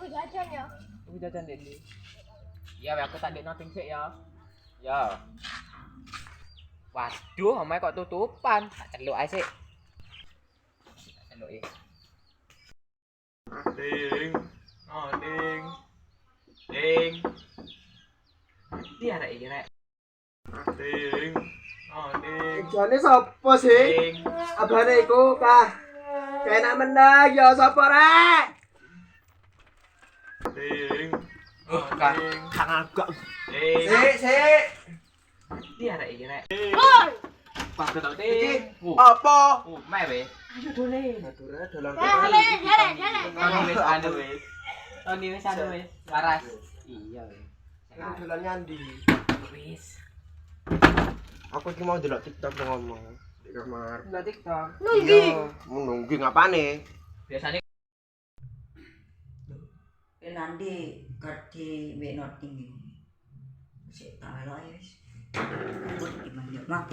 jajan ya. Aku jajan dek iki. Ya, aku tak ndek noting sik ya. Ya. Waduh, omae kok tutupan. Tak celuk ae sik. Tak celuk iki. Ding. Oh, ding. Ding. Di arek iki rek. Ding. Oh, ding. Jane sapa sih? Ding. Abane iku, Kah. Kena menang ya sapa rek? Ding. Oh, ding. Kang agak. Ding. Sik. Di arek iki rek. Woi. Pas ketok Iki ding. apa? Meh we. Ayo dolen. Dolan. Toni wis anu wis. Toni wis anu wis. Waras. Iya wis. Dolan nyandi. Wis. Aku iki mau delok TikTok ngomong di kamar. Nggak TikTok. Nunggi. Nunggu ngapane? Biasanya nanti kerja mbek noting iki. Sik tak elok ya wis. Aku gimana mah.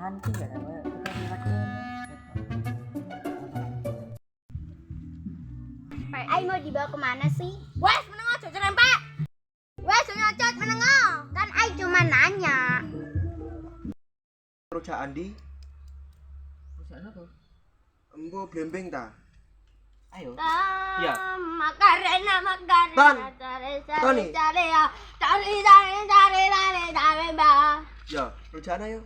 Nanti ya kita lewat Ai mau dibawa kemana sih? Wes menengok aja rempek. Wes nyocot menengok. Kan Ai cuma nanya. Rujak Andi, perusahaan apa? embo blembing ta? Ayo. Ya. Makarena. Ton. Cari ya. Cari ba. Ya, rujakan ayo.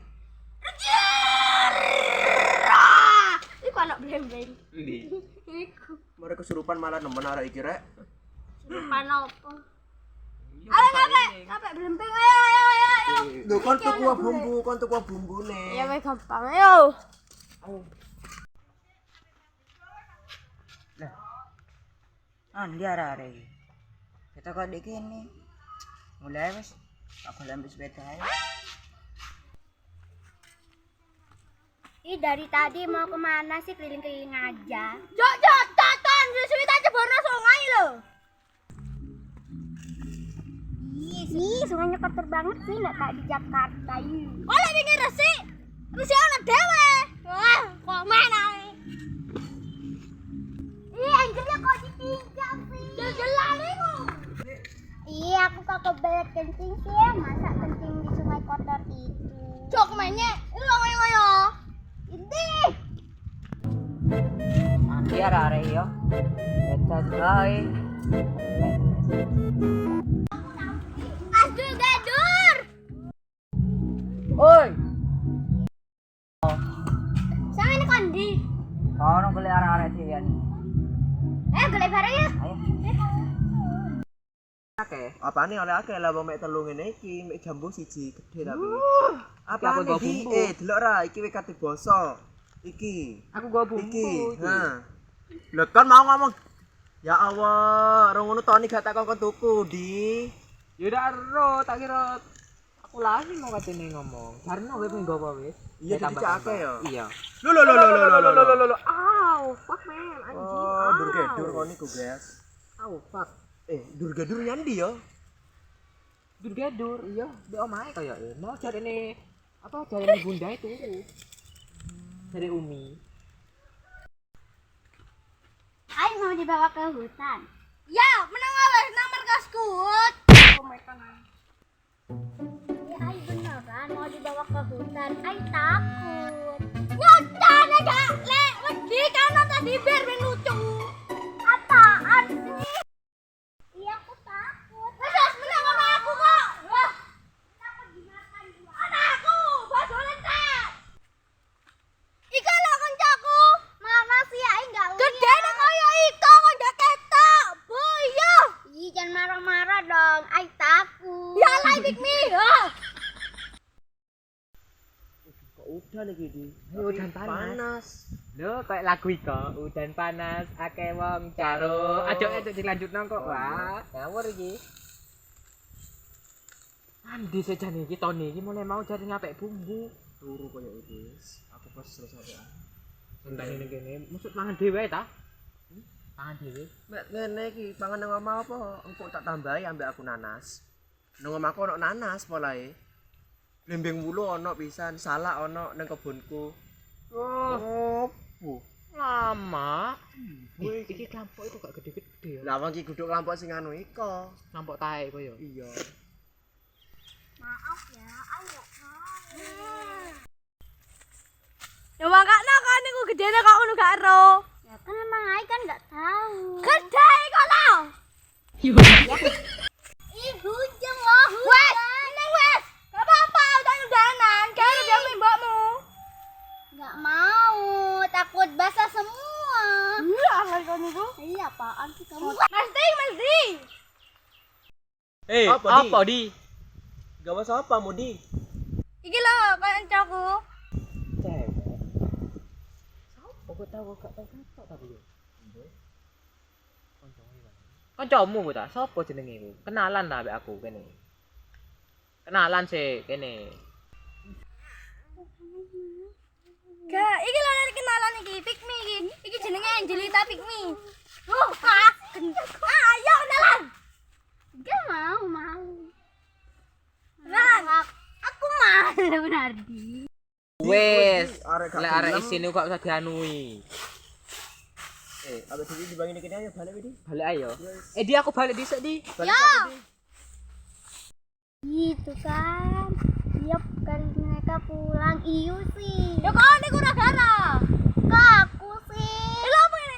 Iku anak blembeng. Endi? Iku. Mari kesurupan malah nemen arek iki rek. Surupan apa? Ayo ngapek blembeng ayo. Lho kon tuku bumbune. Ya wes gampang ayo. Andi arek-arek iki. Kita kok dek kene. Mulai wis aku ambil sepeda ae. Ih dari tadi mau kemana sih keliling-keliling aja? Jok, tonton, suwi aja bono sungai lo. Ih, sungainya kotor banget sih, nggak kayak di Jakarta. Oh, lagi ngeresi, resi anak dewe. Wah, kok mana? Ih, anjirnya kok ditinggal sih? Jalan itu. Iya, aku kok kebelet kencing sih, masa kencing di sungai kotor itu. Cok mainnya, itu ngoyo-ngoyo. Ini. Andi arek-arek yo. Kita gawe. Aduh, gadur. Oi. Sama ini kondi. Ono golek arek-arek dhewean. Golek bareng ya. Ayo. Akeh. Apane oleh akeh lah wong mek telu ngene iki, mek jambu siji gede tapi. Aku Apa nggo iki? bumbu. Delok ra, iki wis kate basa. Iki. Aku gua bumbu. Iki. Ha. Lho kan mau ngomong. Ya Allah, rong ngono Toni gak tak kok tuku, Di. Ya udah ro, tak kira aku lagi mau katene ngomong. Karena kowe pengen gowo wis. Iya, jadi cak akeh ya. Iya. Lho. Aw, fuck man, anjing. Oh, dur kon niku, guys. Aw, fuck. Dur nyandi ya. Durgadur, iya, di omahe kaya mau jarene apa jarene bunda itu. Dari Umi. Ai mau dibawa ke hutan. Ya, menang wes nang markasku. Ya, Ai beneran mau dibawa ke hutan. Ai takut. Nyocot aja, le, wedi kan tadi biar lucu. Apaan sih? Iya, aku takut. Wes menang sama aku kok. Wah. Kenapa dimakan dua? Anakku, bakso lentek. Ika lo kancaku. Mana sih Ai enggak lihat. Gedene kaya ika kok ndak ketok. Boyo. Ih, jangan marah-marah dong. Ai takut. Ya lah big me. Kok udan iki, Di? Udan panas. Lho, kayak lagu iko, udan panas, akeh wong caro. Ajo dilanjutno kok. Wah, ngawur iki. Andi sejane iki Toni iki mulai mau cari ngapek bumbu. Turu koyo iki. Aku pas selesai. Entane ning kene, musut mangan dhewe ta? Pangan dhewe. Mek ngene iki pangan nang omah apa? Engko tak tambahi ambek aku nanas. Nang omahku ono nanas polahe. Lembeng wulu ono pisan, salak ono nang kebunku. Oh, Opo? lama. lampok iku gak gede-gede ya. Lah wong iki guduk lampok sing anu iko. Lampok tae kok ya. Iya. Maaf ya, aku nggak tahu. Ya makanya kan niku gedene kok ngono gak ero. Ya kan emang Ai kan nggak tahu. Gede kok tau. Ih, hujan loh, Wes, hujan. neng wes. Gak apa-apa, udah udahan. Kayak dia mbakmu. Nggak mau, takut basah semua. Iya, angel kok niku. Iya, apaan sih kamu? Mas Di. Apa di? Gawe sapa Mudi? Iki lho, koyo encoku. Cewek. Sopo kok tau gak tau ketok tapi yo. Kancamu kok ta? Sopo jenenge iku? Kenalan ta ambek aku kene. Kenalan sih kene. Gak, iki lho dari kenalan iki, Pick Me iki. Iki jenenge Angelita Pick Me. Ayo kenalan. Gak mau. Kenalan. Aku malu, Nardi. Wes, arek gak lek arek gelem. isine kok usah dianui. Abis iki dibangi kene ayo balik Widi. Balik ayo. Di aku balik dhisik di. Ya. Gitu kan. Tiap kali mereka pulang, iyo sih. Ya kok niku ora gara. Kok aku sih. Lho apa ini?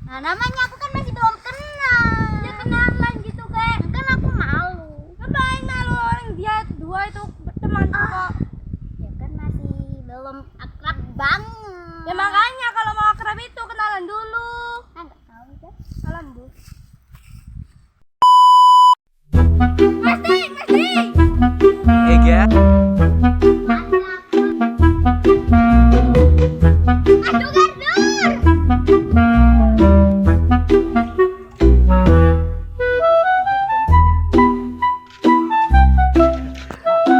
Nah, namanya aku kan masih belum kenal. Ya kenalan gitu kayak. Kan aku malu. Ngapain malu orang dia dua itu teman kok. Ya kan masih belum akrab banget. Ya makanya kalau mau akrab itu kenalan dulu. Ah, nggak tahu kan. Kenalan dulu. Iya. Aduh, Gardur.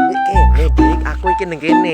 Dik kene, Dik. Aku iki ning kene.